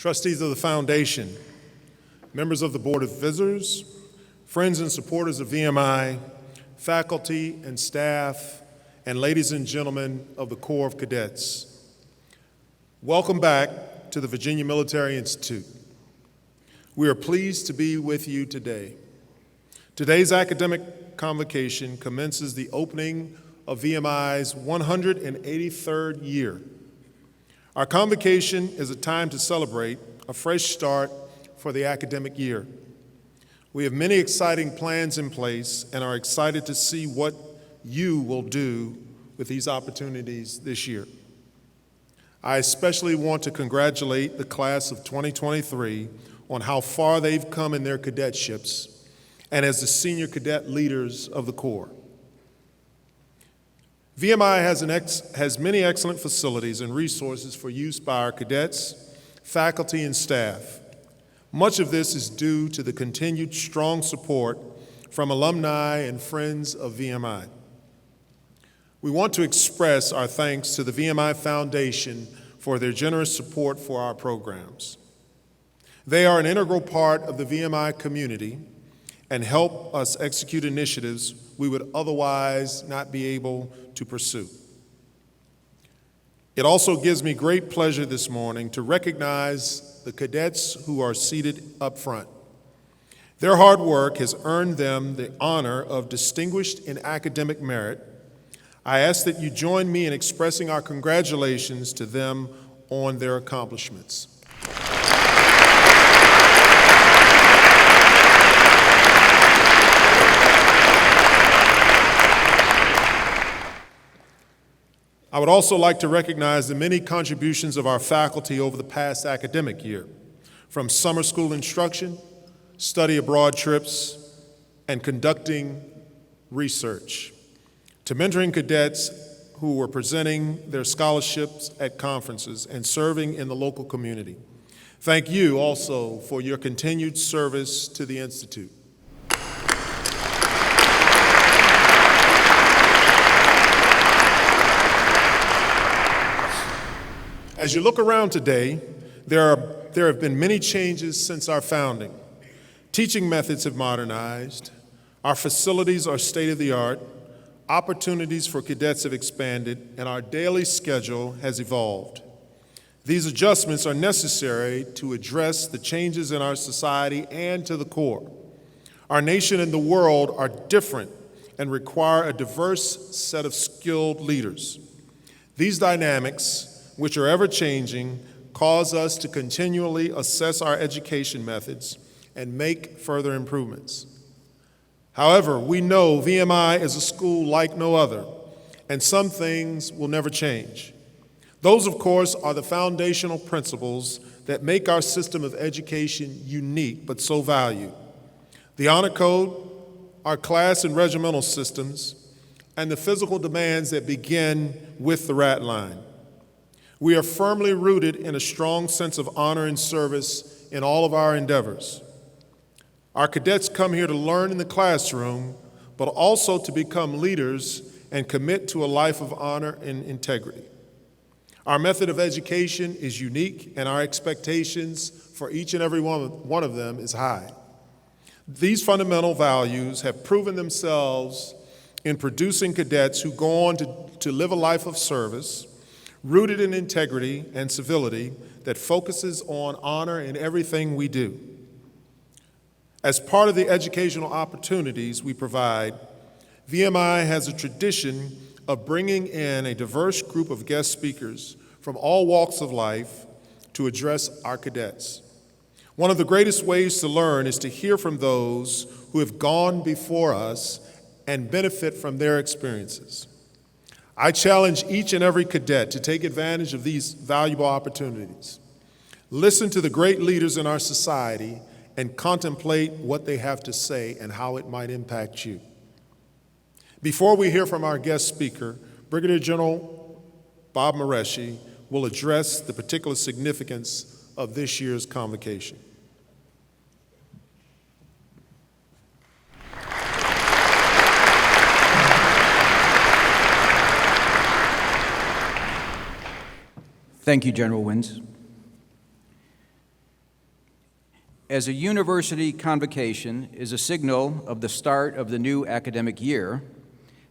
trustees of the foundation, members of the Board of Visitors, friends and supporters of VMI, faculty and staff, and ladies and gentlemen of the Corps of Cadets. Welcome back to the Virginia Military Institute. We are pleased to be with you today. Today's academic convocation commences the opening of VMI's 183rd year. Our convocation is a time to celebrate a fresh start for the academic year. We have many exciting plans in place and are excited to see what you will do with these opportunities this year. I especially want to congratulate the class of 2023 on how far they've come in their cadetships and as the senior cadet leaders of the Corps. VMI has many excellent facilities and resources for use by our cadets, faculty, and staff. Much of this is due to the continued strong support from alumni and friends of VMI. We want to express our thanks to the VMI Foundation for their generous support for our programs. They are an integral part of the VMI community and help us execute initiatives we would otherwise not be able to pursue. It also gives me great pleasure this morning to recognize the cadets who are seated up front. Their hard work has earned them the honor of Distinguished in Academic Merit. I ask that you join me in expressing our congratulations to them on their accomplishments. I would also like to recognize the many contributions of our faculty over the past academic year, from summer school instruction, study abroad trips, and conducting research, to mentoring cadets who were presenting their scholarships at conferences and serving in the local community. Thank you also for your continued service to the Institute. As you look around today, there have been many changes since our founding. Teaching methods have modernized, our facilities are state-of-the-art, opportunities for cadets have expanded, and our daily schedule has evolved. These adjustments are necessary to address the changes in our society and to the Corps. Our nation and the world are different and require a diverse set of skilled leaders. These dynamics, which are ever-changing, cause us to continually assess our education methods and make further improvements. However, we know VMI is a school like no other, and some things will never change. Those, of course, are the foundational principles that make our system of education unique but so valued. The honor code, our class and regimental systems, and the physical demands that begin with the rat line. We are firmly rooted in a strong sense of honor and service in all of our endeavors. Our cadets come here to learn in the classroom, but also to become leaders and commit to a life of honor and integrity. Our method of education is unique, and our expectations for each and every one of them is high. These fundamental values have proven themselves in producing cadets who go on to live a life of service, rooted in integrity and civility that focuses on honor in everything we do. As part of the educational opportunities we provide, VMI has a tradition of bringing in a diverse group of guest speakers from all walks of life to address our cadets. One of the greatest ways to learn is to hear from those who have gone before us and benefit from their experiences. I challenge each and every cadet to take advantage of these valuable opportunities. Listen to the great leaders in our society and contemplate what they have to say and how it might impact you. Before we hear from our guest speaker, Brigadier General Bob Mareschi will address the particular significance of this year's convocation. Thank you, General Wins. As a university convocation is a signal of the start of the new academic year,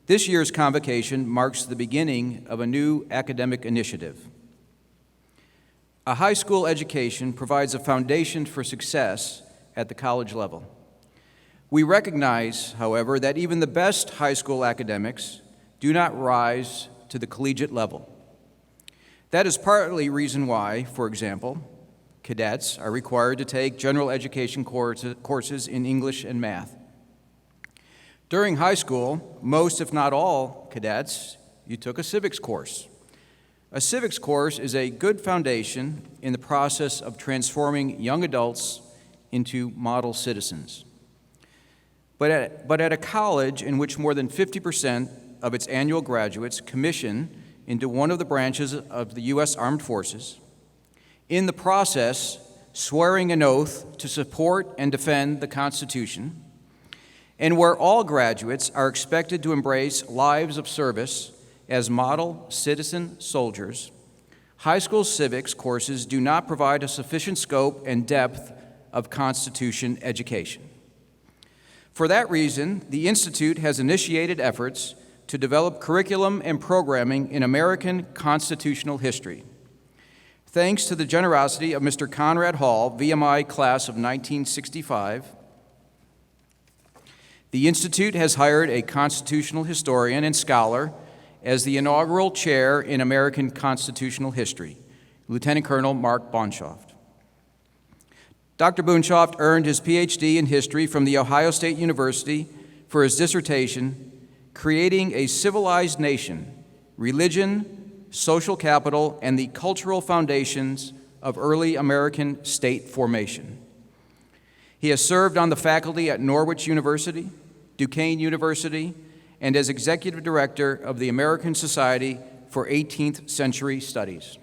this year's convocation marks the beginning of a new academic initiative. A high school education provides a foundation for success at the college level. We recognize, however, that even the best high school academics do not rise to the collegiate level. That is partly reason why, for example, cadets are required to take general education courses in English and math. During high school, most, if not all, cadets, you took a civics course. A civics course is a good foundation in the process of transforming young adults into model citizens. But at a college in which more than 50% of its annual graduates commission into one of the branches of the U.S. Armed Forces, in the process swearing an oath to support and defend the Constitution, and where all graduates are expected to embrace lives of service as model citizen soldiers, high school civics courses do not provide a sufficient scope and depth of Constitution education. For that reason, the Institute has initiated efforts to develop curriculum and programming in American constitutional history. Thanks to the generosity of Mr. Conrad Hall, VMI class of 1965, the Institute has hired a constitutional historian and scholar as the inaugural chair in American constitutional history, Lieutenant Colonel Mark Bonshoft. Dr. Bonshoft earned his PhD in history from The Ohio State University for his dissertation, Creating a Civilized Nation, Religion, Social Capital, and the Cultural Foundations of Early American State Formation. He has served on the faculty at Norwich University, Duquesne University, and as Executive Director of the American Society for 18th Century Studies.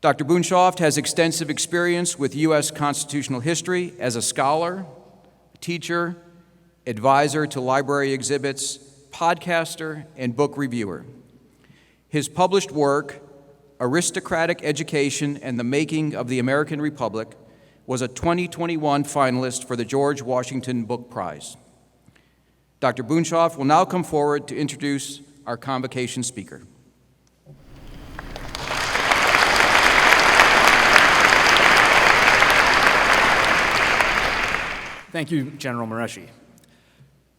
Dr. Bonshoft has extensive experience with U.S. constitutional history as a scholar, teacher, advisor to library exhibits, podcaster, and book reviewer. His published work, Aristocratic Education and the Making of the American Republic, was a 2021 finalist for the George Washington Book Prize. Dr. Bonshoft will now come forward to introduce our convocation speaker. Thank you, General Mareschi.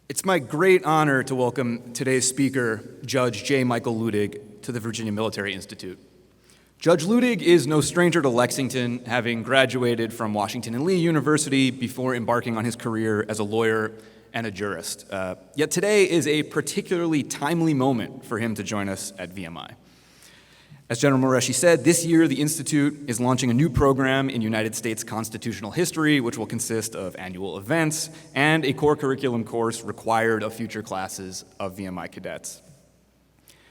It's my great honor to welcome today's speaker, Judge J. Michael Luttig, to the Virginia Military Institute. Judge Luttig is no stranger to Lexington, having graduated from Washington and Lee University before embarking on his career as a lawyer and a jurist. Yet today is a particularly timely moment for him to join us at VMI. As General Mareschi said, this year the Institute is launching a new program in United States constitutional history, which will consist of annual events and a core curriculum course required of future classes of VMI cadets.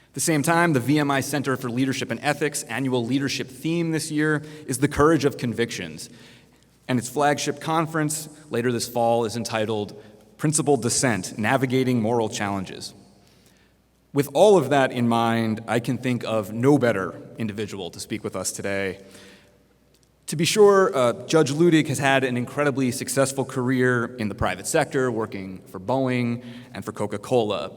At the same time, the VMI Center for Leadership and Ethics annual leadership theme this year is the courage of convictions, and its flagship conference later this fall is entitled Principled Dissent, Navigating Moral Challenges. With all of that in mind, I can think of no better individual to speak with us today. To be sure, Judge Luttig has had an incredibly successful career in the private sector, working for Boeing and for Coca-Cola.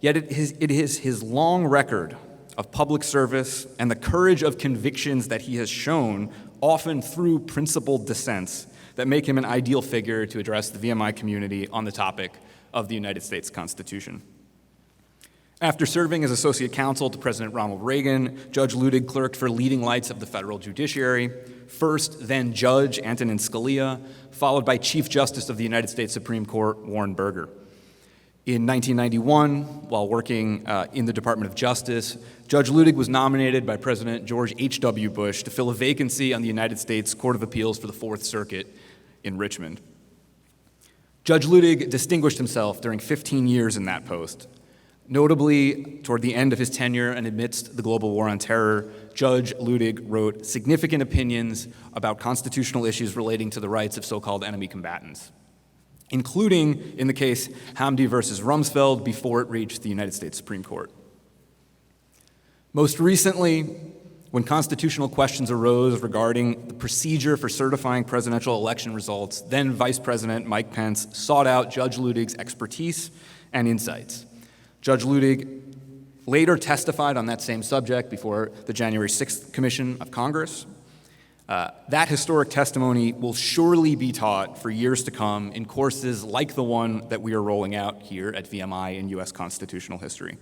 Yet it is his long record of public service and the courage of convictions that he has shown, often through principled dissents, that make him an ideal figure to address the VMI community on the topic of the United States Constitution. After serving as associate counsel to President Ronald Reagan, Judge Luttig clerked for leading lights of the federal judiciary, first then Judge Antonin Scalia, followed by Chief Justice of the United States Supreme Court Warren Burger. In 1991, while working in the Department of Justice, Judge Luttig was nominated by President George H.W. Bush to fill a vacancy on the United States Court of Appeals for the Fourth Circuit in Richmond. Judge Luttig distinguished himself during 15 years in that post. Notably, toward the end of his tenure and amidst the global war on terror, Judge Luttig wrote significant opinions about constitutional issues relating to the rights of so-called enemy combatants, including in the case Hamdi versus Rumsfeld before it reached the United States Supreme Court. Most recently, when constitutional questions arose regarding the procedure for certifying presidential election results, then Vice President Mike Pence sought out Judge Luttig's expertise and insights. Judge Luttig later testified on that same subject before the January 6th Commission of Congress. That historic testimony will surely be taught for years to come in courses like the one that we are rolling out here at VMI in U.S. constitutional history.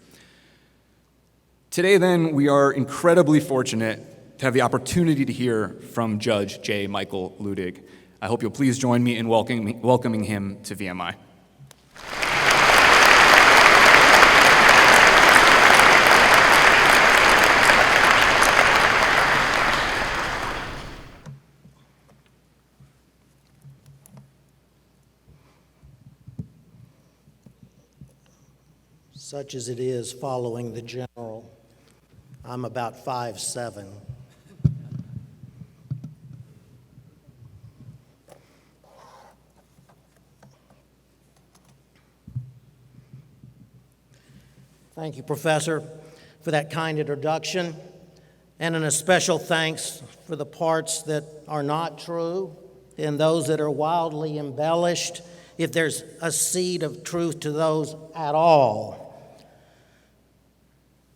Today, then, we are incredibly fortunate to have the opportunity to hear from Judge J. Michael Luttig. I hope you'll please join me in welcoming him to VMI. Such as it is following the general. I'm about 5'7". Thank you, Professor, for that kind introduction, and an especial thanks for the parts that are not true and those that are wildly embellished, if there's a seed of truth to those at all.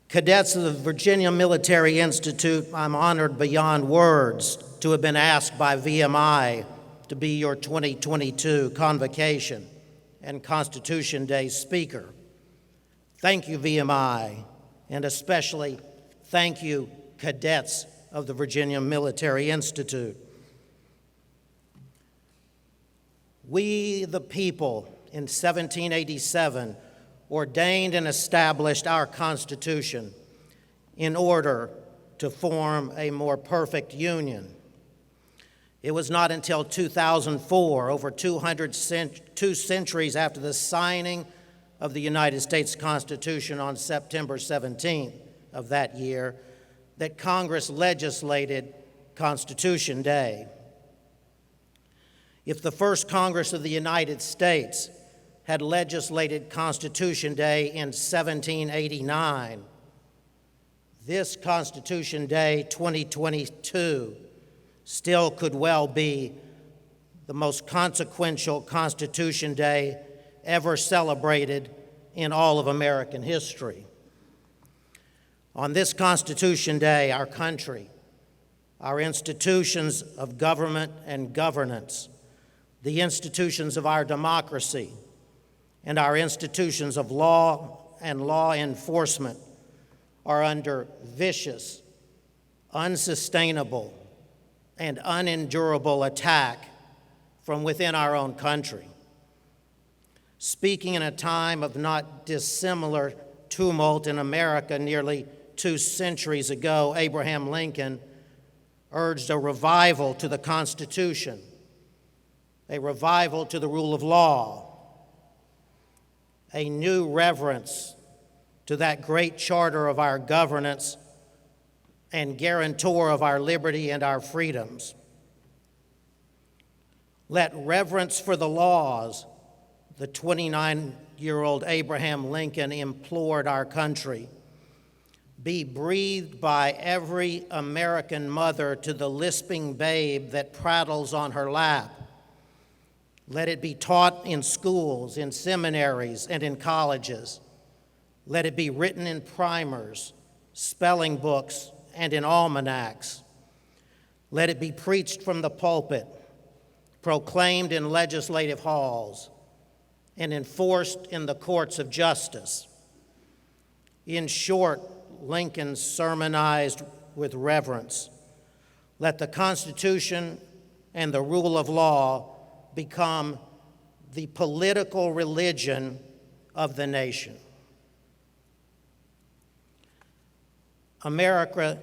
Cadets of the Virginia Military Institute, I'm honored beyond words to have been asked by VMI to be your 2022 Convocation and Constitution Day speaker. Thank you, VMI, and especially thank you, cadets of the Virginia Military Institute. We, the people, in 1787, ordained and established our Constitution in order to form a more perfect union. It was not until 2004, over 2 centuries after the signing of the United States Constitution on September 17th of that year, that Congress legislated Constitution Day. If the first Congress of the United States had legislated Constitution Day in 1789, this Constitution Day 2022 still could well be the most consequential Constitution Day ever celebrated in all of American history. On this Constitution Day, our country, our institutions of government and governance, the institutions of our democracy, and our institutions of law and law enforcement are under vicious, unsustainable, and unendurable attack from within our own country. Speaking in a time of not dissimilar tumult in America nearly 2 centuries ago, Abraham Lincoln urged a revival to the Constitution, a revival to the rule of law, a new reverence to that great charter of our governance and guarantor of our liberty and our freedoms. Let reverence for the laws, the 29-year-old Abraham Lincoln implored our country, be breathed by every American mother to the lisping babe that prattles on her lap. Let it be taught in schools, in seminaries, and in colleges. Let it be written in primers, spelling books, and in almanacs. Let it be preached from the pulpit, proclaimed in legislative halls, and enforced in the courts of justice. In short, Lincoln sermonized with reverence. Let the Constitution and the rule of law become the political religion of the nation. America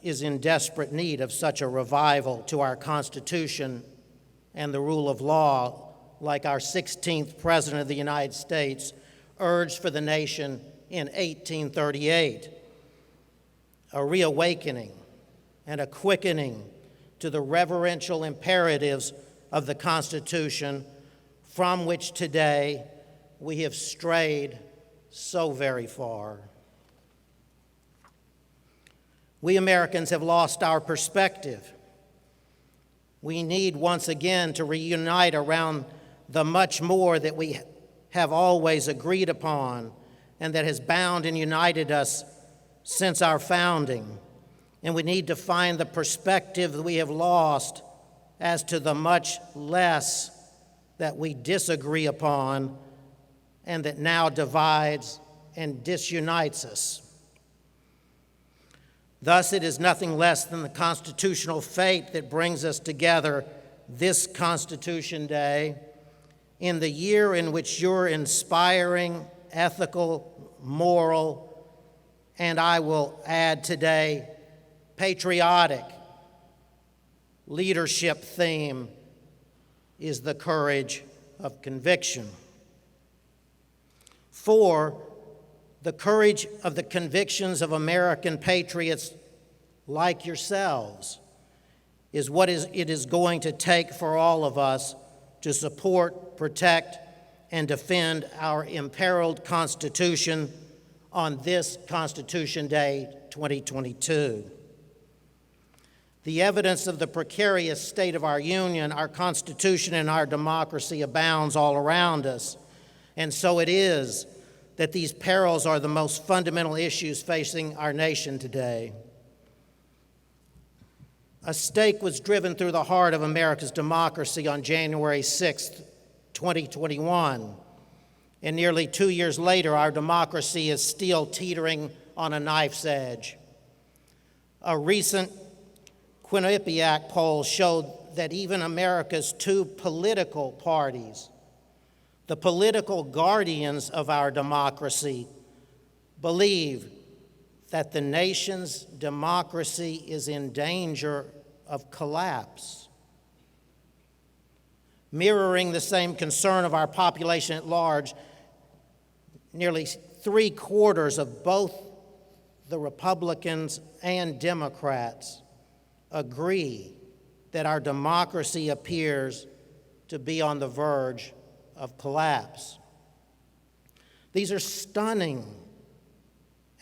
is in desperate need of such a revival to our Constitution and the rule of law, like our 16th President of the United States urged for the nation in 1838. A reawakening and a quickening to the reverential imperatives of the Constitution, from which today we have strayed so very far. We Americans have lost our perspective. We need once again to reunite around the much more that we have always agreed upon and that has bound and united us since our founding. And we need to find the perspective that we have lost as to the much less that we disagree upon and that now divides and disunites us. Thus, it is nothing less than the constitutional fate that brings us together this Constitution Day in the year in which your inspiring, ethical, moral, and I will add today, patriotic leadership theme is the courage of conviction. For the courage of the convictions of American patriots like yourselves is what it is going to take for all of us to support, protect, and defend our imperiled Constitution on this Constitution Day 2022. The evidence of the precarious state of our Union, our Constitution, and our democracy abounds all around us, and so it is that these perils are the most fundamental issues facing our nation today. A stake was driven through the heart of America's democracy on January 6th, 2021, and nearly 2 years later, our democracy is still teetering on a knife's edge. A recent Quinnipiac poll showed that even America's two political parties, the political guardians of our democracy, believe that the nation's democracy is in danger of collapse. Mirroring the same concern of our population at large, nearly 3/4 of both the Republicans and Democrats agree that our democracy appears to be on the verge of collapse. These are stunning,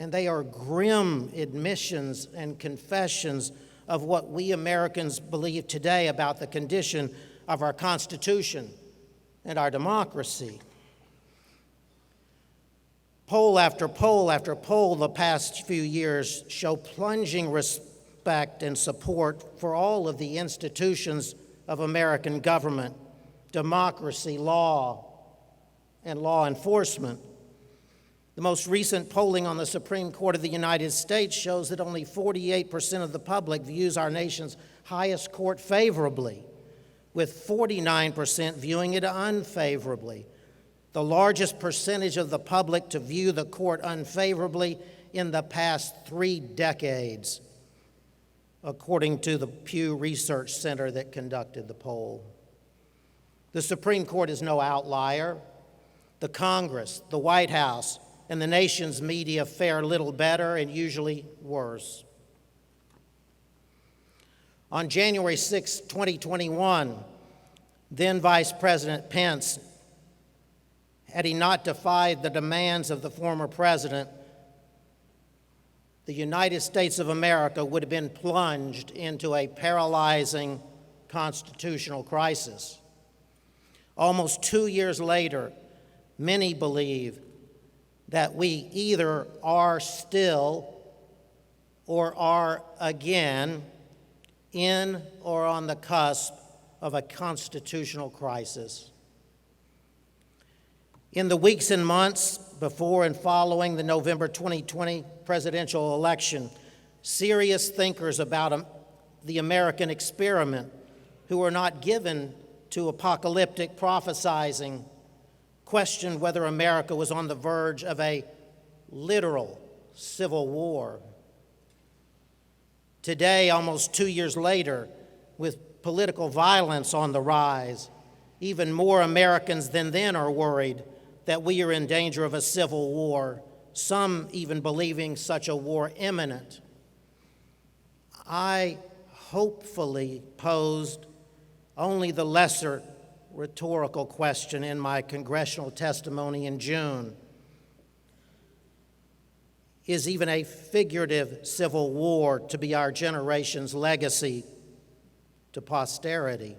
and they are grim admissions and confessions of what we Americans believe today about the condition of our Constitution and our democracy. Poll after poll after poll the past few years show plunging respect and support for all of the institutions of American government, democracy, law, and law enforcement. The most recent polling on the Supreme Court of the United States shows that only 48% of the public views our nation's highest court favorably, with 49% viewing it unfavorably, the largest percentage of the public to view the court unfavorably in the past 3 decades, according to the Pew Research Center that conducted the poll. The Supreme Court is no outlier. The Congress, the White House, and the nation's media fare little better and usually worse. On January 6, 2021, then Vice President Pence, had he not defied the demands of the former president, the United States of America would have been plunged into a paralyzing constitutional crisis. Almost 2 years later, many believe that we either are still or are again in or on the cusp of a constitutional crisis. In the weeks and months before and following the November 2020 presidential election, serious thinkers about the American experiment who are not given to apocalyptic prophesizing questioned whether America was on the verge of a literal civil war. Today, almost 2 years later, with political violence on the rise, even more Americans than then are worried that we are in danger of a civil war, some even believing such a war imminent. I hopefully posed only the lesser rhetorical question in my congressional testimony in June. is even a figurative civil war to be our generation's legacy to posterity.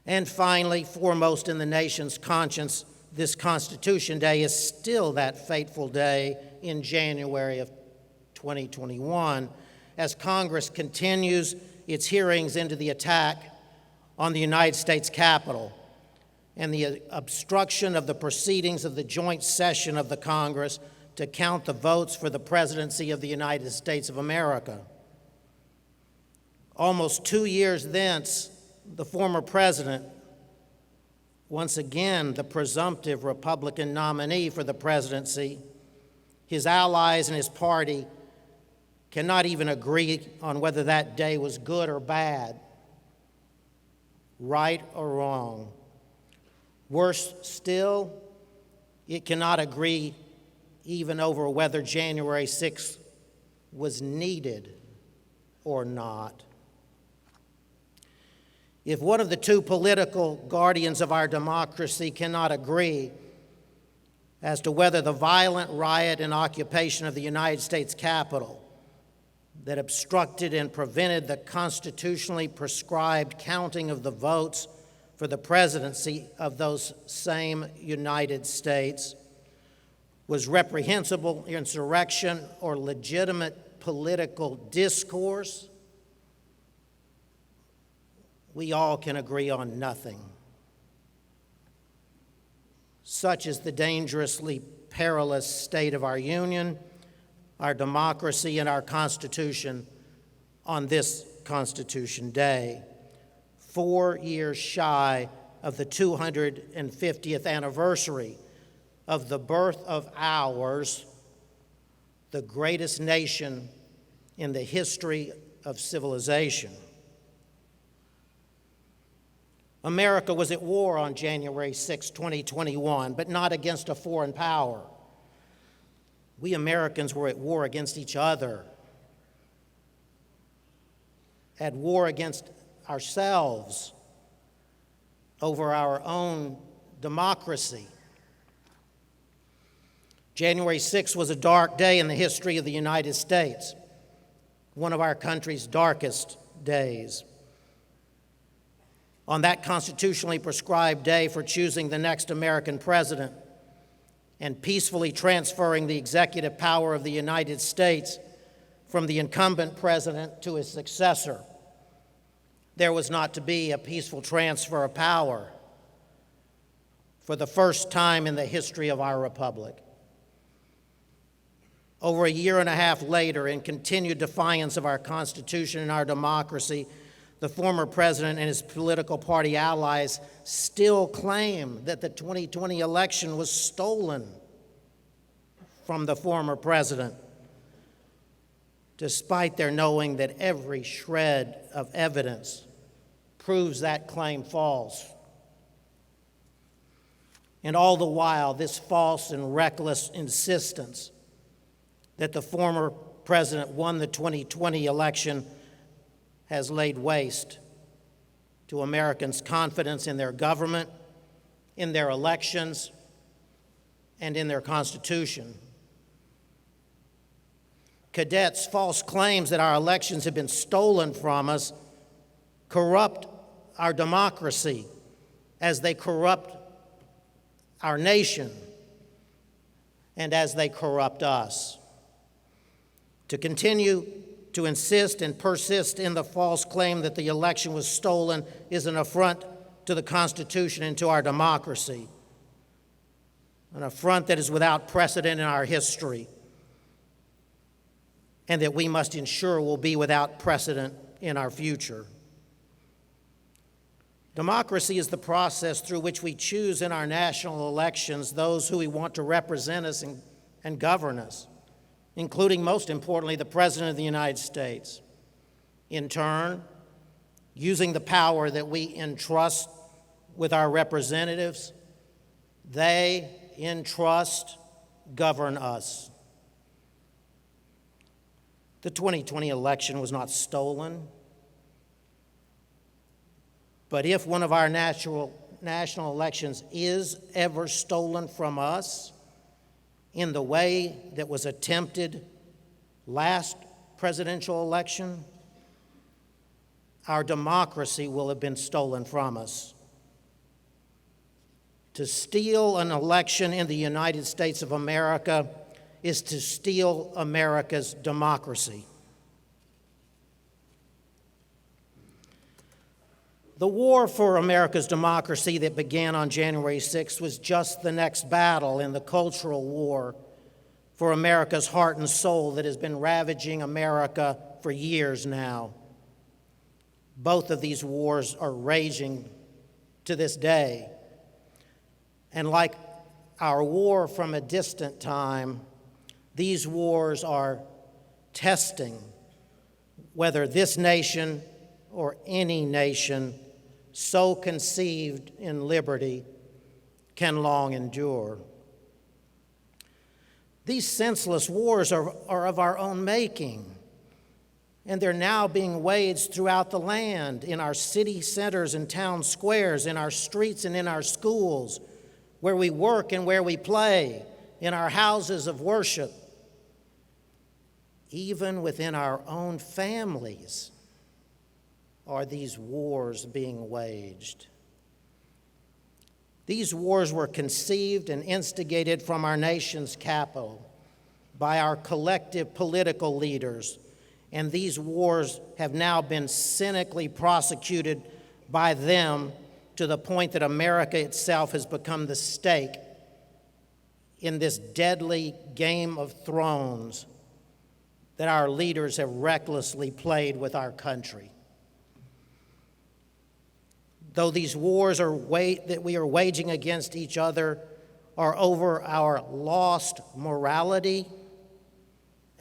And finally, foremost in the nation's conscience, this Constitution Day is still that fateful day in January of 2021 as Congress continues its hearings into the attack on the United States Capitol and the obstruction of the proceedings of the joint session of the Congress to count the votes for the presidency of the United States of America. Almost 2 years thence, the former president, once again the presumptive Republican nominee for the presidency, his allies and his party cannot even agree on whether that day was good or bad, right or wrong. Worse still, it cannot agree even over whether January 6th was needed or not. If one of the two political guardians of our democracy cannot agree as to whether the violent riot and occupation of the United States Capitol that obstructed and prevented the constitutionally prescribed counting of the votes for the presidency of those same United States was reprehensible insurrection or legitimate political discourse, we all can agree on nothing. Such is the dangerously perilous state of our union, our democracy, and our Constitution on this Constitution Day, 4 years shy of the 250th anniversary of the birth of ours, the greatest nation in the history of civilization. America was at war on January 6, 2021, but not against a foreign power. We Americans were at war against each other, at war against ourselves over our own democracy. January 6 was a dark day in the history of the United States, one of our country's darkest days. On that constitutionally prescribed day for choosing the next American president and peacefully transferring the executive power of the United States from the incumbent president to his successor, there was not to be a peaceful transfer of power for the first time in the history of our republic. Over a year and a half later, in continued defiance of our Constitution and our democracy, the former president and his political party allies still claim that the 2020 election was stolen from the former president, despite their knowing that every shred of evidence proves that claim false. And all the while, this false and reckless insistence that the former president won the 2020 election has laid waste to Americans' confidence in their government, in their elections, and in their Constitution. Cadets' false claims that our elections have been stolen from us corrupt our democracy as they corrupt our nation and as they corrupt us. To continue to insist and persist in the false claim that the election was stolen is an affront to the Constitution and to our democracy, an affront that is without precedent in our history, and that we must ensure will be without precedent in our future. Democracy is the process through which we choose in our national elections those who we want to represent us and govern us, including, most importantly, the President of the United States. In turn, using the power that we entrust with our representatives, they, in trust, govern us. The 2020 election was not stolen, but if one of our national elections is ever stolen from us, in the way that was attempted last presidential election, our democracy will have been stolen from us. To steal an election in the United States of America is to steal America's democracy. The war for America's democracy that began on January 6th was just the next battle in the cultural war for America's heart and soul that has been ravaging America for years now. Both of these wars are raging to this day. And like our war from a distant time, these wars are testing whether this nation or any nation so conceived in liberty can long endure. These senseless wars are of our own making, and they're now being waged throughout the land, in our city centers and town squares, in our streets and in our schools, where we work and where we play, in our houses of worship, even within our own families. Are these wars being waged? These wars were conceived and instigated from our nation's capital by our collective political leaders, and these wars have now been cynically prosecuted by them to the point that America itself has become the stake in this deadly game of thrones that our leaders have recklessly played with our country. Though these wars that we are waging against each other are over our lost morality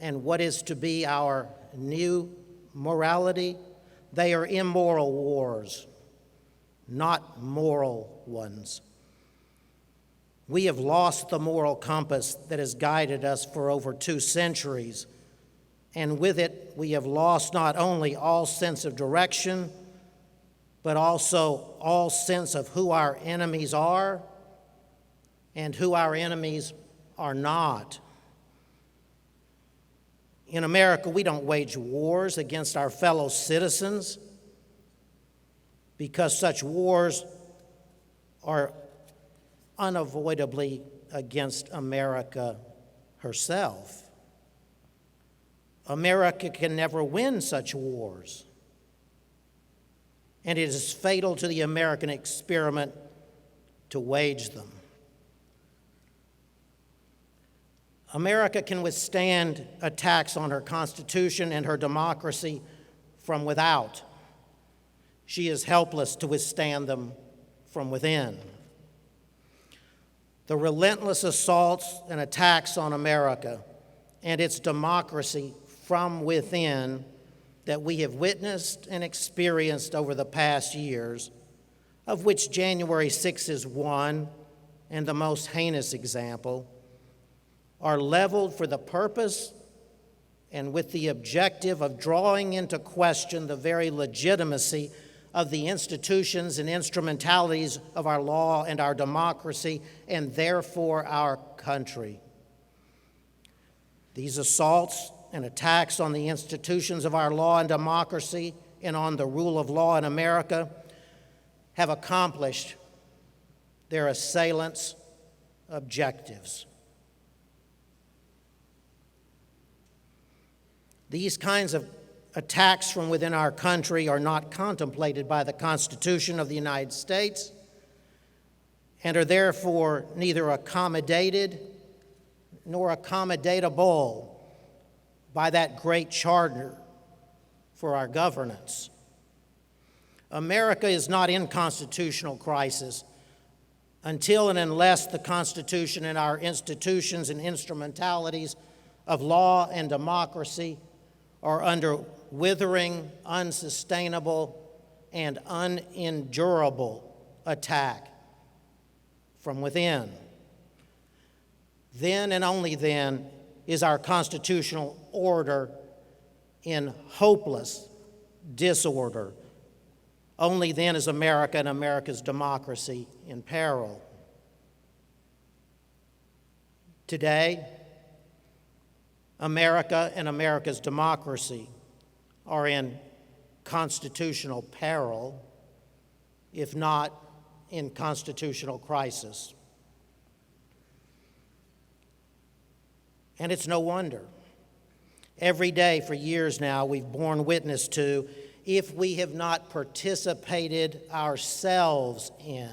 and what is to be our new morality, they are immoral wars, not moral ones. We have lost the moral compass that has guided us for over 2 centuries, and with it we have lost not only all sense of direction, but also all sense of who our enemies are and who our enemies are not. In America, we don't wage wars against our fellow citizens because such wars are unavoidably against America herself. America can never win such wars, and it is fatal to the American experiment to wage them. America can withstand attacks on her Constitution and her democracy from without. She is helpless to withstand them from within. The relentless assaults and attacks on America and its democracy from within that we have witnessed and experienced over the past years, of which January 6 is one and the most heinous example, are leveled for the purpose and with the objective of drawing into question the very legitimacy of the institutions and instrumentalities of our law and our democracy, and therefore our country. These assaults and attacks on the institutions of our law and democracy and on the rule of law in America have accomplished their assailants' objectives. These kinds of attacks from within our country are not contemplated by the Constitution of the United States and are therefore neither accommodated nor accommodatable by that great charter for our governance. America is not in constitutional crisis until and unless the Constitution and our institutions and instrumentalities of law and democracy are under withering, unsustainable, and unendurable attack from within. Then and only then is our constitutional order in hopeless disorder. Only then is America and America's democracy in peril. Today, America and America's democracy are in constitutional peril, if not in constitutional crisis. And it's no wonder. Every day for years now, we've borne witness to, if we have not participated ourselves in,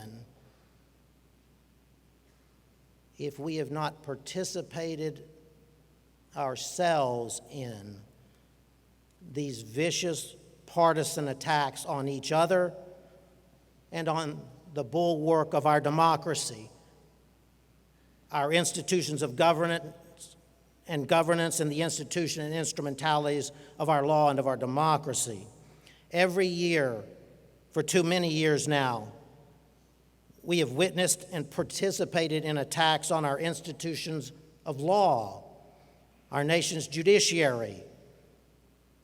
if we have not participated ourselves in these vicious partisan attacks on each other and on the bulwark of our democracy, our institutions of governance and the institution and instrumentalities of our law and of our democracy. Every year, for too many years now, we have witnessed and participated in attacks on our institutions of law, our nation's judiciary,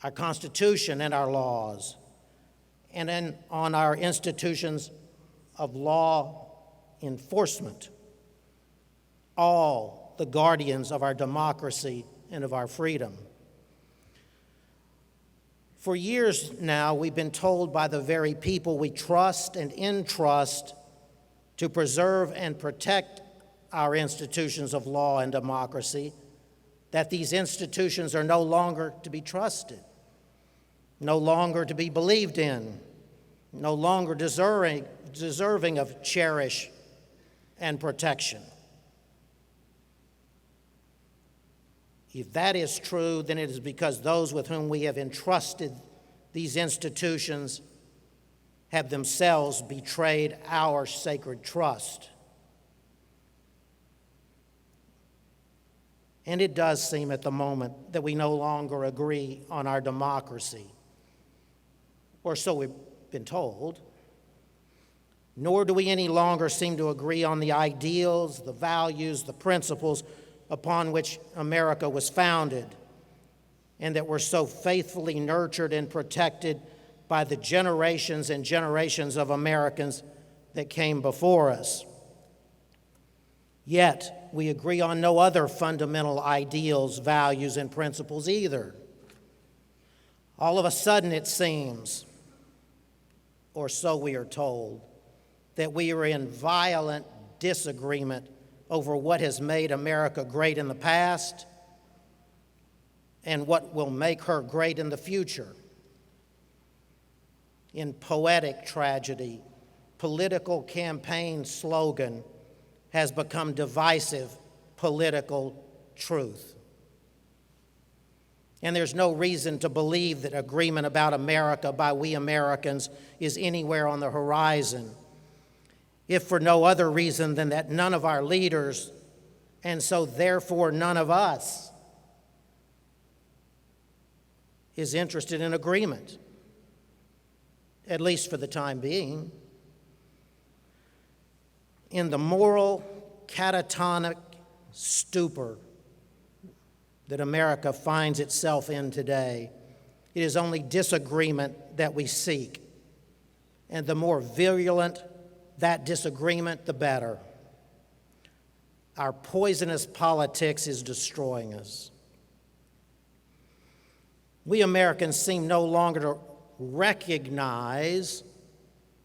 our Constitution and our laws, and then on our institutions of law enforcement, all the guardians of our democracy and of our freedom. For years now, we've been told by the very people we trust and entrust to preserve and protect our institutions of law and democracy that these institutions are no longer to be trusted, no longer to be believed in, no longer deserving of cherish and protection. If that is true, then it is because those with whom we have entrusted these institutions have themselves betrayed our sacred trust. And it does seem at the moment that we no longer agree on our democracy, or so we've been told. Nor do we any longer seem to agree on the ideals, the values, the principles upon which America was founded, and that were so faithfully nurtured and protected by the generations and generations of Americans that came before us. Yet, we agree on no other fundamental ideals, values, and principles either. All of a sudden, it seems, or so we are told, that we are in violent disagreement over what has made America great in the past and what will make her great in the future. In poetic tragedy, political campaign slogan has become divisive political truth. And there's no reason to believe that agreement about America by we Americans is anywhere on the horizon, if for no other reason than that none of our leaders, and so therefore none of us, is interested in agreement, at least for the time being. In the moral catatonic stupor that America finds itself in today, it is only disagreement that we seek, and the more virulent that disagreement, the better. Our poisonous politics is destroying us. We Americans seem no longer to recognize,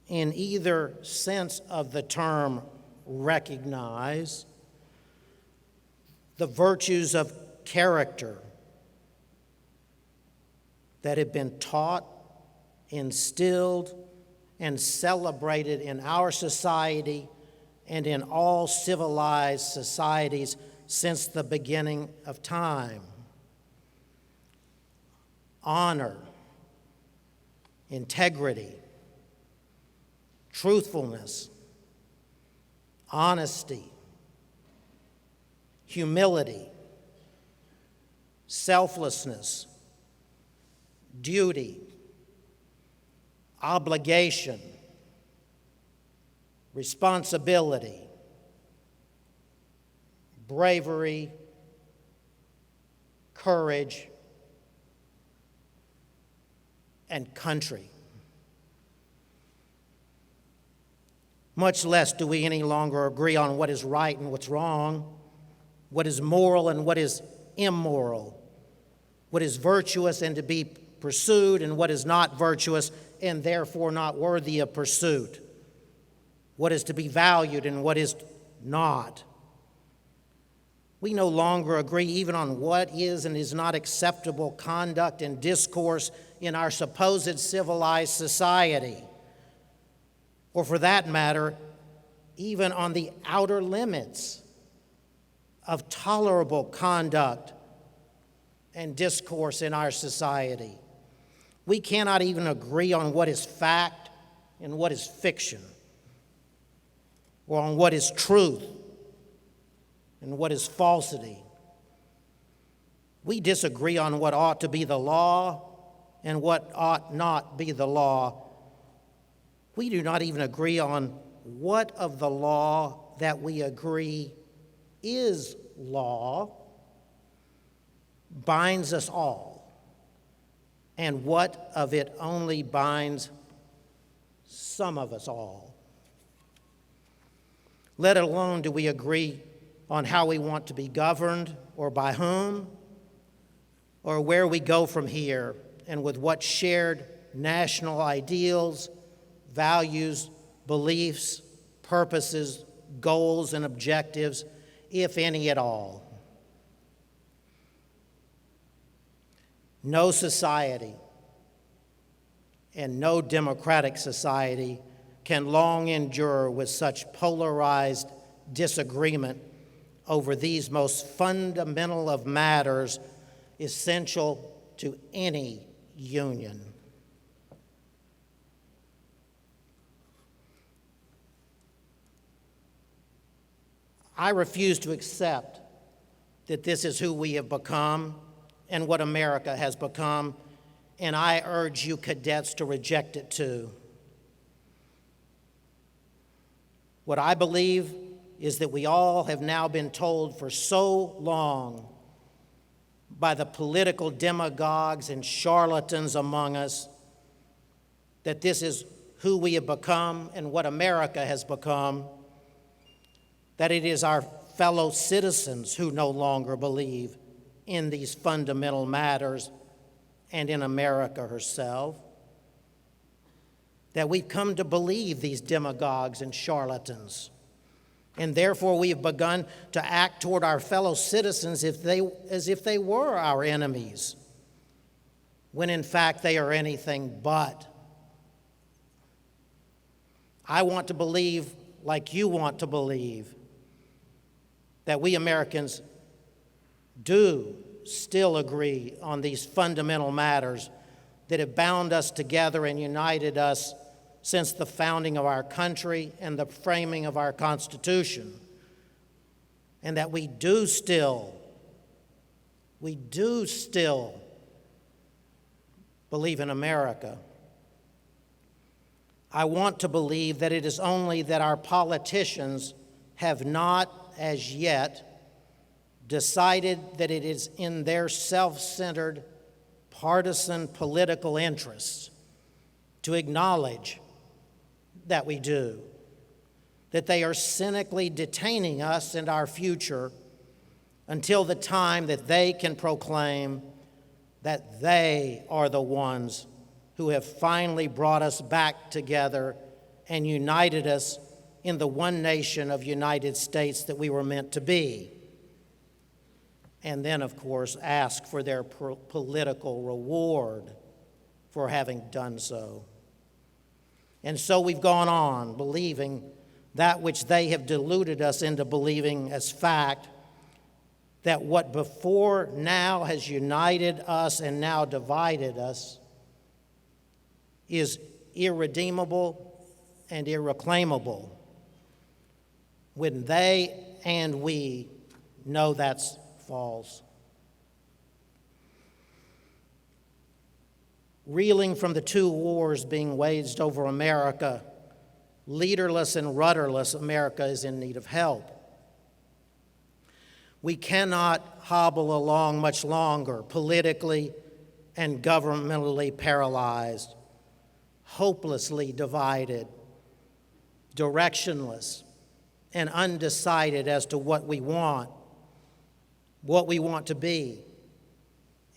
in either sense of the term recognize, the virtues of character that have been taught, instilled, and celebrated in our society and in all civilized societies since the beginning of time. Honor, integrity, truthfulness, honesty, humility, selflessness, duty, obligation, responsibility, bravery, courage, and country. Much less do we any longer agree on what is right and what's wrong, what is moral and what is immoral, what is virtuous and to be pursued and what is not virtuous and therefore not worthy of pursuit, what is to be valued and what is not. We no longer agree even on what is and is not acceptable conduct and discourse in our supposed civilized society, or for that matter, even on the outer limits of tolerable conduct and discourse in our society. We cannot even agree on what is fact and what is fiction, or on what is truth and what is falsity. We disagree on what ought to be the law and what ought not be the law. We do not even agree on what of the law that we agree is law binds us all, and what of it only binds some of us all. Let alone do we agree on how we want to be governed, or by whom, or where we go from here, and with what shared national ideals, values, beliefs, purposes, goals, and objectives, if any at all. No society and no democratic society can long endure with such polarized disagreement over these most fundamental of matters essential to any union. I refuse to accept that this is who we have become and what America has become, and I urge you cadets to reject it too. What I believe is that we all have now been told for so long by the political demagogues and charlatans among us that this is who we have become and what America has become, that it is our fellow citizens who no longer believe in these fundamental matters and in America herself, that we've come to believe these demagogues and charlatans, and therefore we have begun to act toward our fellow citizens as if they were our enemies, when in fact they are anything but. I want to believe, like you want to believe, that we Americans do still agree on these fundamental matters that have bound us together and united us since the founding of our country and the framing of our Constitution, and that we do still believe in America. I want to believe that it is only that our politicians have not as yet decided that it is in their self-centered, partisan political interests to acknowledge that we do, that they are cynically detaining us and our future until the time that they can proclaim that they are the ones who have finally brought us back together and united us in the one nation of United States that we were meant to be. And then, of course, ask for their political reward for having done so. And so we've gone on believing that which they have deluded us into believing as fact, that what before now has united us and now divided us is irredeemable and irreclaimable, when they and we know that's false. Reeling from the two wars being waged over America, leaderless and rudderless America is in need of help. We cannot hobble along much longer, politically and governmentally paralyzed, hopelessly divided, directionless, and undecided as to what we want what we want to be,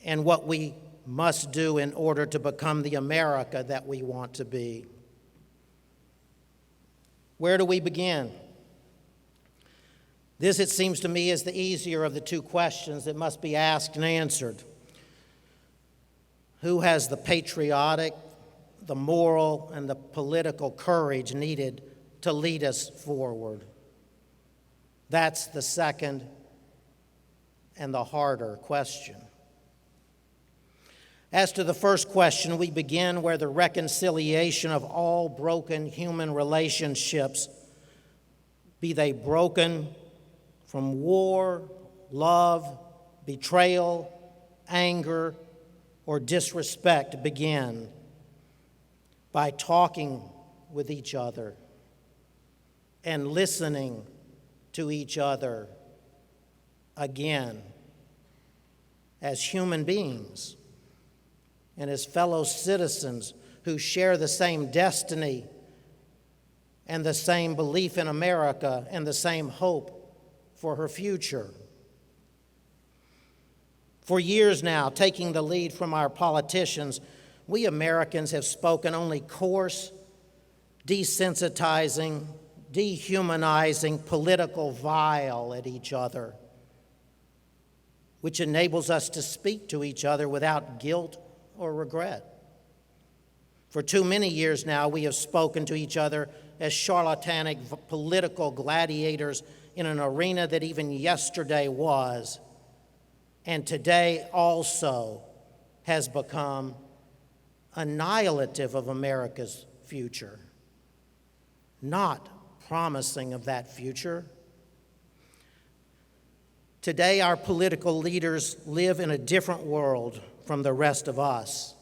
and what we must do in order to become the America that we want to be. Where do we begin? This, it seems to me, is the easier of the two questions that must be asked and answered. Who has the patriotic, the moral, and the political courage needed to lead us forward? That's the second and the harder question. As to the first question, we begin where the reconciliation of all broken human relationships, be they broken from war, love, betrayal, anger, or disrespect, begin by talking with each other and listening to each other again as human beings and as fellow citizens who share the same destiny and the same belief in America and the same hope for her future. For years now, taking the lead from our politicians, we Americans have spoken only coarse, desensitizing, dehumanizing political vile at each other, which enables us to speak to each other without guilt or regret. For too many years now, we have spoken to each other as charlatanic political gladiators in an arena that even yesterday was, and today also has become annihilative of America's future, not promising of that future. Today, our political leaders live in a different world from the rest of us,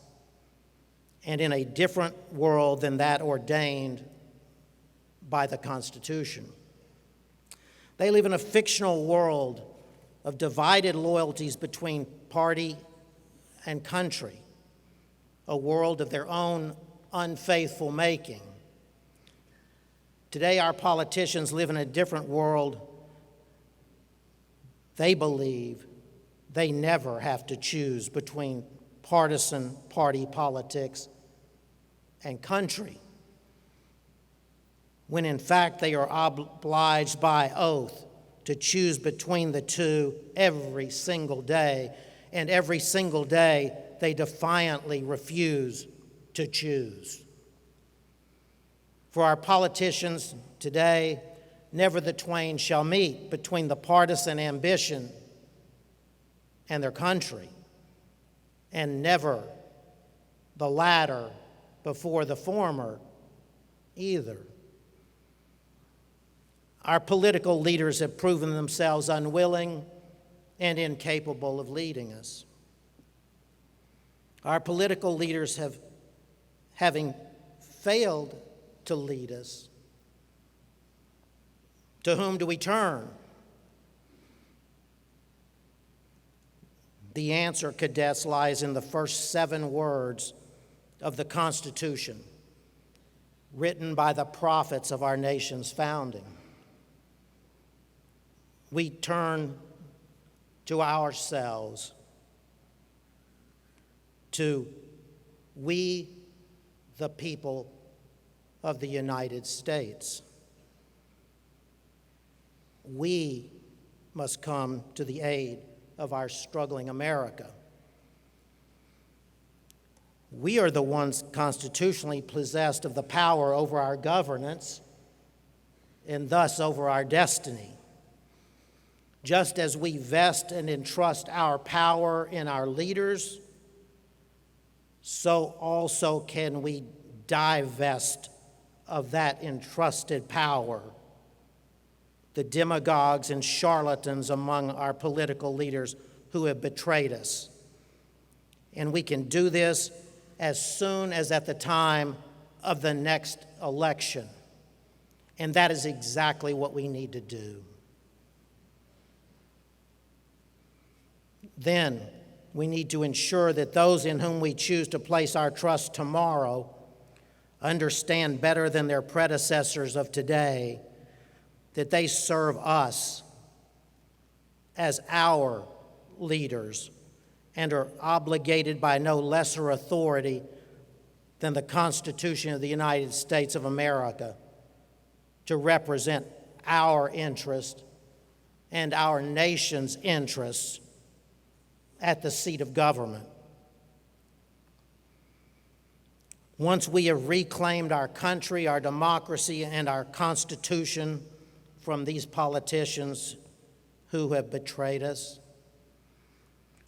and in a different world than that ordained by the Constitution. They live in a fictional world of divided loyalties between party and country, a world of their own unfaithful making. Today, our politicians live in a different world. They believe they never have to choose between partisan party politics and country, when in fact they are obliged by oath to choose between the two every single day, and every single day they defiantly refuse to choose. For our politicians today, never the twain shall meet between the partisan ambition and their country, and never the latter before the former either. Our political leaders have proven themselves unwilling and incapable of leading us. Our political leaders having failed to lead us, to whom do we turn? The answer, cadets, lies in the first 7 words of the Constitution, written by the prophets of our nation's founding. We turn to ourselves, to we, the people of the United States. We must come to the aid of our struggling America. We are the ones constitutionally possessed of the power over our governance and thus over our destiny. Just as we vest and entrust our power in our leaders, so also can we divest of that entrusted power the demagogues and charlatans among our political leaders who have betrayed us. And we can do this as soon as at the time of the next election. And that is exactly what we need to do. Then we need to ensure that those in whom we choose to place our trust tomorrow understand better than their predecessors of today that they serve us as our leaders and are obligated by no lesser authority than the Constitution of the United States of America to represent our interest and our nation's interests at the seat of government. Once we have reclaimed our country, our democracy, and our Constitution from these politicians who have betrayed us,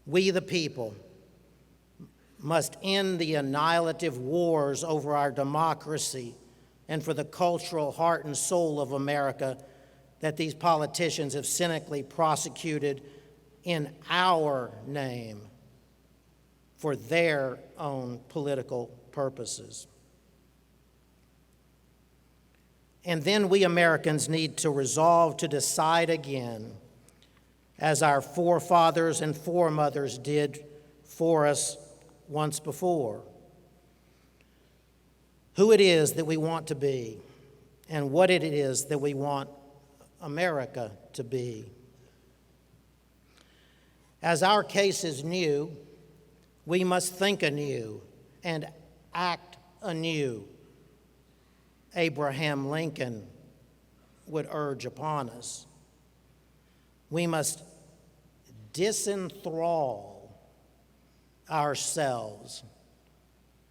we the people must end the annihilative wars over our democracy and for the cultural heart and soul of America that these politicians have cynically prosecuted in our name for their own political purposes. And then we Americans need to resolve to decide again, as our forefathers and foremothers did for us once before, who it is that we want to be and what it is that we want America to be. As our case is new, we must think anew and act anew, Abraham Lincoln would urge upon us. We must disenthrall ourselves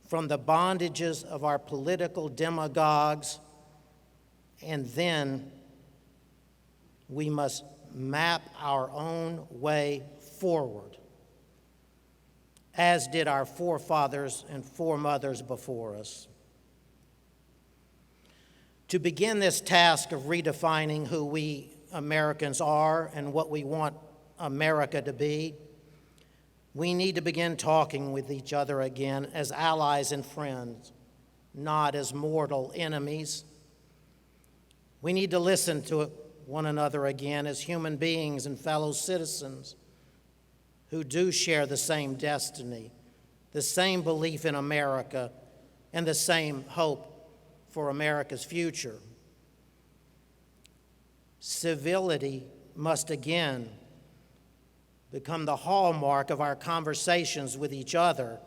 from the bondages of our political demagogues, and then we must map our own way forward, as did our forefathers and foremothers before us. To begin this task of redefining who we Americans are and what we want America to be, we need to begin talking with each other again as allies and friends, not as mortal enemies. We need to listen to one another again as human beings and fellow citizens who do share the same destiny, the same belief in America, and the same hope for America's future. Civility must again become the hallmark of our conversations with each other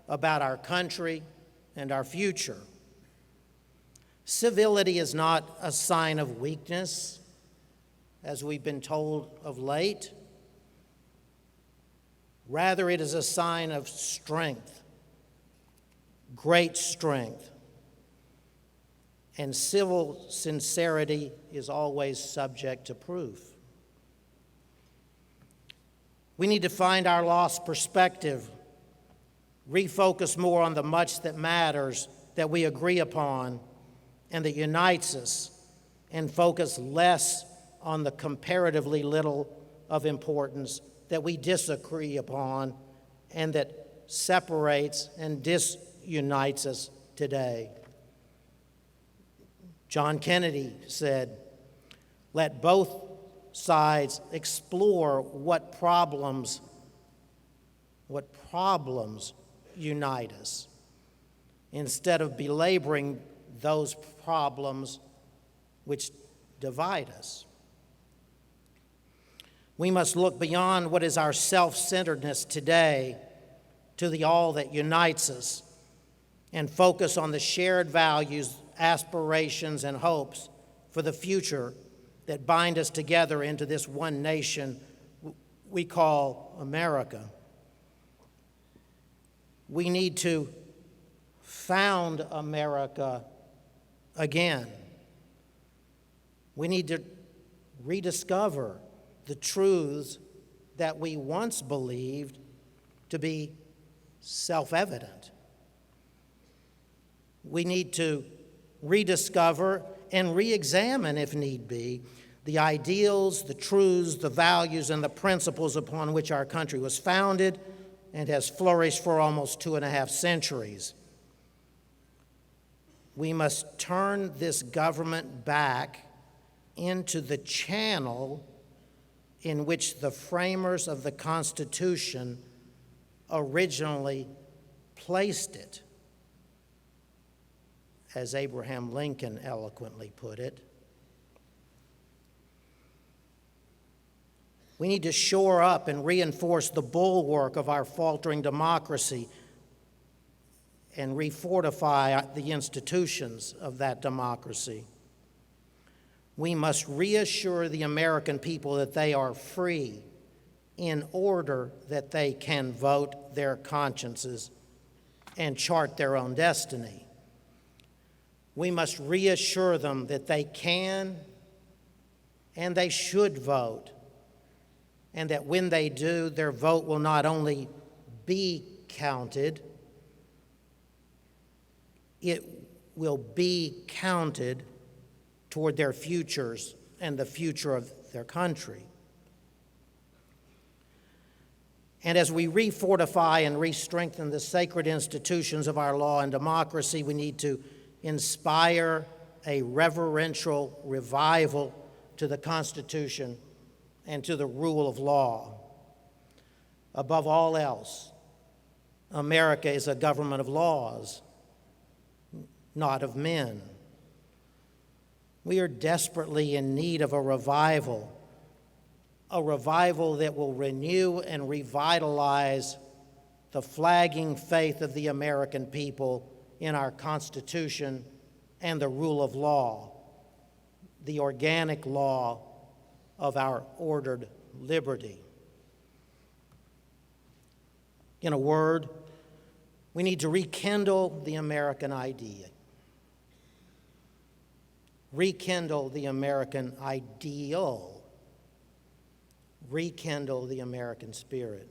about our country and our future. Civility is not a sign of weakness, as we've been told of late. Rather, it is a sign of strength, great strength. And civil sincerity is always subject to proof. We need to find our lost perspective, refocus more on the much that matters that we agree upon and that unites us, and focus less on the comparatively little of importance that we disagree upon and that separates and disunites us today. John Kennedy said, "Let both sides explore what problems unite us, instead of belaboring those problems which divide us." We must look beyond what is our self-centeredness today to the all that unites us and focus on the shared values, aspirations, and hopes for the future that bind us together into this one nation we call America. We need to found America again. We need to rediscover the truths that we once believed to be self-evident. We need to rediscover and re-examine, if need be, the ideals, the truths, the values, and the principles upon which our country was founded and has flourished for almost 2.5 centuries. We must turn this government back into the channel in which the framers of the Constitution originally placed it, as Abraham Lincoln eloquently put it. We need to shore up and reinforce the bulwark of our faltering democracy and refortify the institutions of that democracy. We must reassure the American people that they are free in order that they can vote their consciences and chart their own destiny. We must reassure them that they can and they should vote, and that when they do, their vote will not only be counted, it will be counted toward their futures and the future of their country. And as we refortify and re-strengthen the sacred institutions of our law and democracy, we need to inspire a reverential revival to the Constitution and to the rule of law. Above all else, America is a government of laws, not of men. We are desperately in need of a revival that will renew and revitalize the flagging faith of the American people in our Constitution and the rule of law, the organic law of our ordered liberty. In a word, we need to rekindle the American idea. Rekindle the American ideal. Rekindle the American spirit.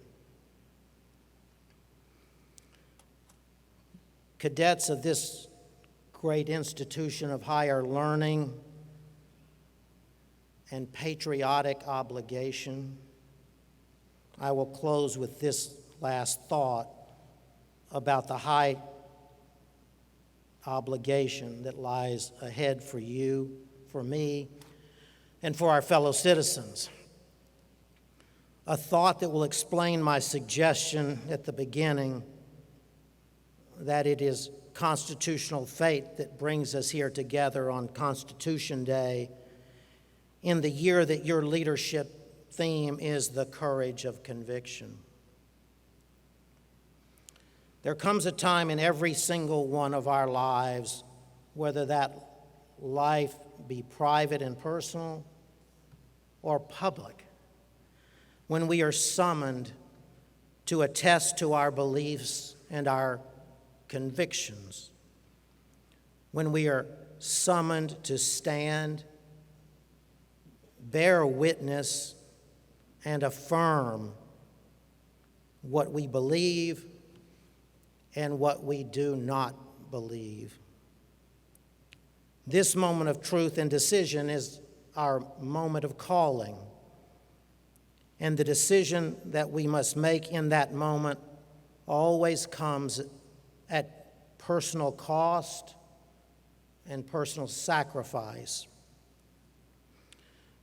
Cadets of this great institution of higher learning and patriotic obligation, I will close with this last thought about the high obligation that lies ahead for you, for me, and for our fellow citizens. A thought that will explain my suggestion at the beginning that it is constitutional fate that brings us here together on Constitution Day in the year that your leadership theme is the courage of conviction. There comes a time in every single one of our lives, whether that life be private and personal or public, when we are summoned to attest to our beliefs and our convictions, when we are summoned to stand, bear witness, and affirm what we believe and what we do not believe. This moment of truth and decision is our moment of calling. And the decision that we must make in that moment always comes at personal cost and personal sacrifice.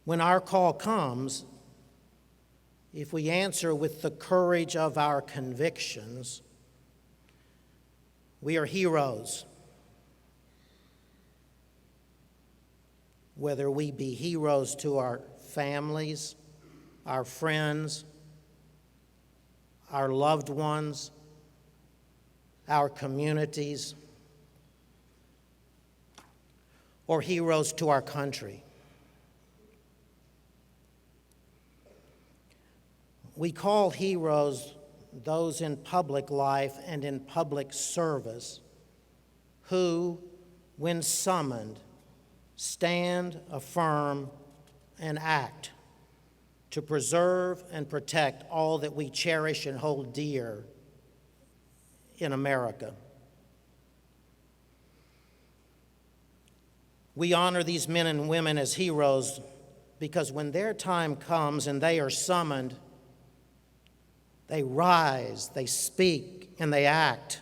When our call comes, if we answer with the courage of our convictions, we are heroes. Whether we be heroes to our families, our friends, our loved ones, our communities, or heroes to our country. We call heroes those in public life and in public service who, when summoned, stand, affirm, and act to preserve and protect all that we cherish and hold dear in America. We honor these men and women as heroes because when their time comes and they are summoned, they rise, they speak, and they act.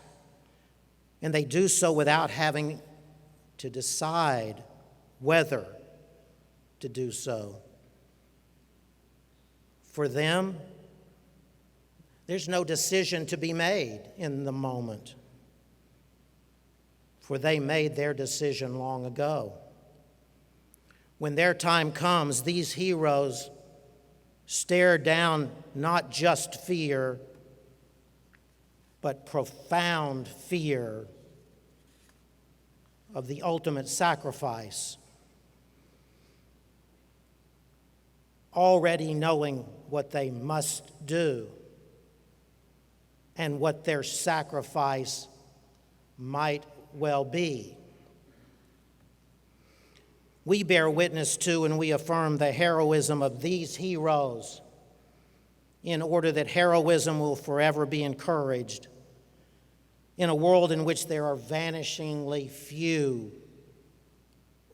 And they do so without having to decide whether to do so. For them, there's no decision to be made in the moment, for they made their decision long ago. When their time comes, these heroes stare down not just fear, but profound fear of the ultimate sacrifice, already knowing what they must do and what their sacrifice might well be. We bear witness to and we affirm the heroism of these heroes in order that heroism will forever be encouraged in a world in which there are vanishingly few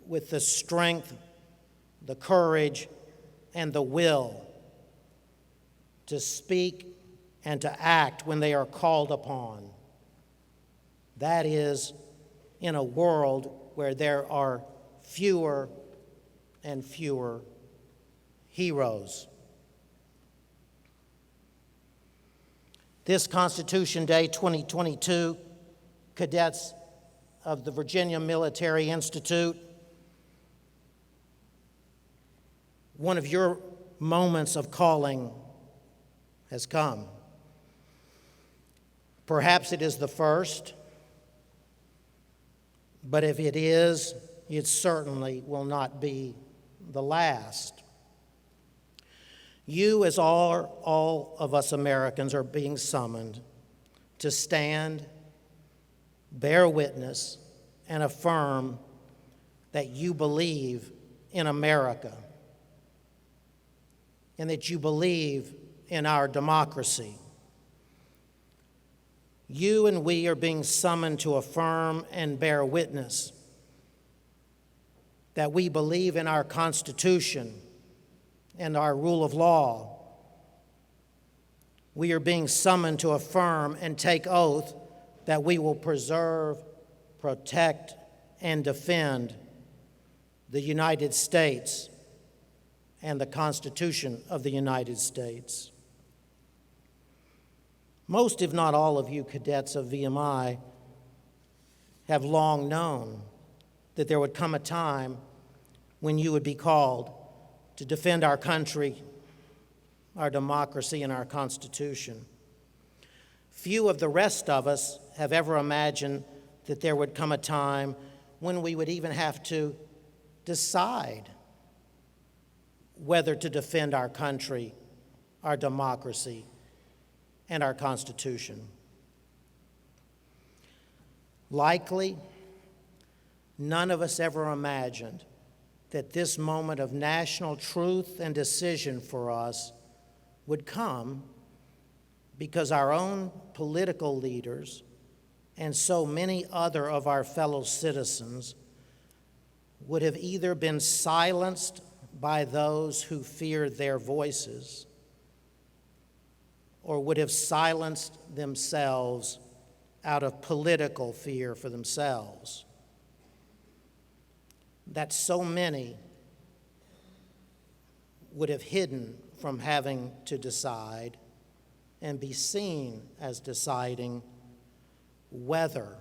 with the strength, the courage, and the will to speak and to act when they are called upon. That is, in a world where there are fewer and fewer heroes. This Constitution Day 2022, cadets of the Virginia Military Institute, one of your moments of calling has come. Perhaps it is the first, but if it is, it certainly will not be the last. You, as all of us Americans, are being summoned to stand, bear witness, and affirm that you believe in America and that you believe in our democracy. You and we are being summoned to affirm and bear witness that we believe in our Constitution and our rule of law. We are being summoned to affirm and take oath that we will preserve, protect, and defend the United States and the Constitution of the United States. Most, if not all of you cadets of VMI have long known that there would come a time when you would be called to defend our country, our democracy, and our Constitution. Few of the rest of us have ever imagined that there would come a time when we would even have to decide whether to defend our country, our democracy, and our Constitution. Likely, none of us ever imagined that this moment of national truth and decision for us would come because our own political leaders and so many other of our fellow citizens would have either been silenced by those who fear their voices or would have silenced themselves out of political fear for themselves. That so many would have hidden from having to decide and be seen as deciding whether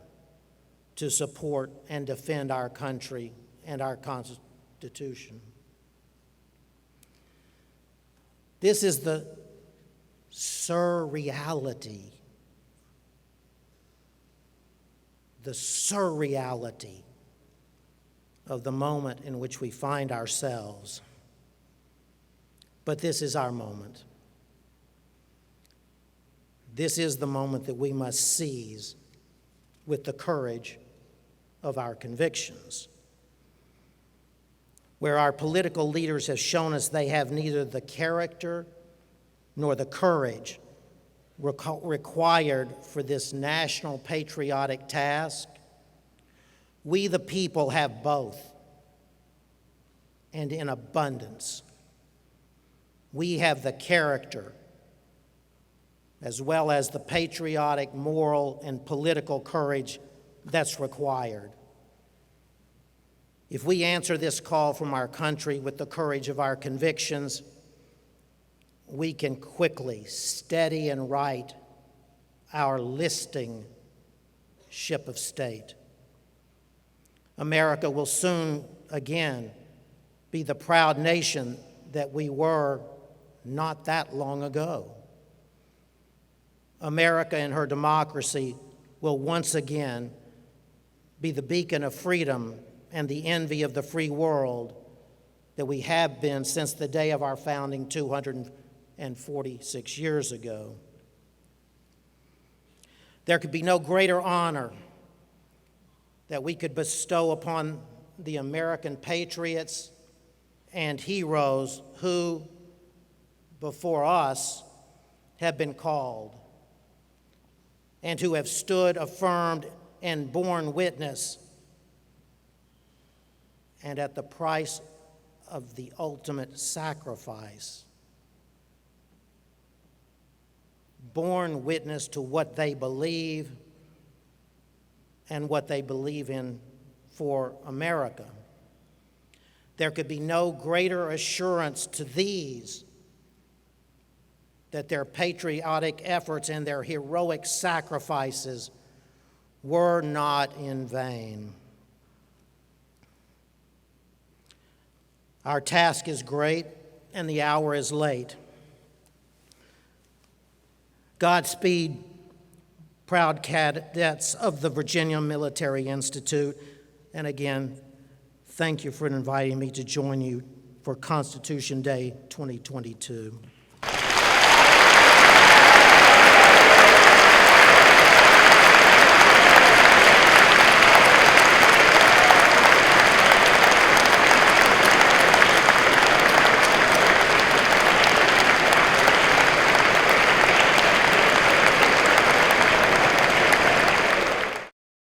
to support and defend our country and our Constitution. This is the surreality, of the moment in which we find ourselves. But this is our moment. This is the moment that we must seize with the courage of our convictions. Where our political leaders have shown us they have neither the character nor the courage required for this national patriotic task, we the people have both, and in abundance. We have the character as well as the patriotic, moral, and political courage that's required. If we answer this call from our country with the courage of our convictions, we can quickly steady and right our listing ship of state. America will soon again be the proud nation that we were not that long ago. America and her democracy will once again be the beacon of freedom and the envy of the free world that we have been since the day of our founding 246 years ago. There could be no greater honor that we could bestow upon the American patriots and heroes who, before us, have been called and who have stood, affirmed, and borne witness, and at the price of the ultimate sacrifice, borne witness to what they believe and what they believe in for America. There could be no greater assurance to these that their patriotic efforts and their heroic sacrifices were not in vain. Our task is great and the hour is late. Godspeed, proud cadets of the Virginia Military Institute, and again, thank you for inviting me to join you for Constitution Day 2022.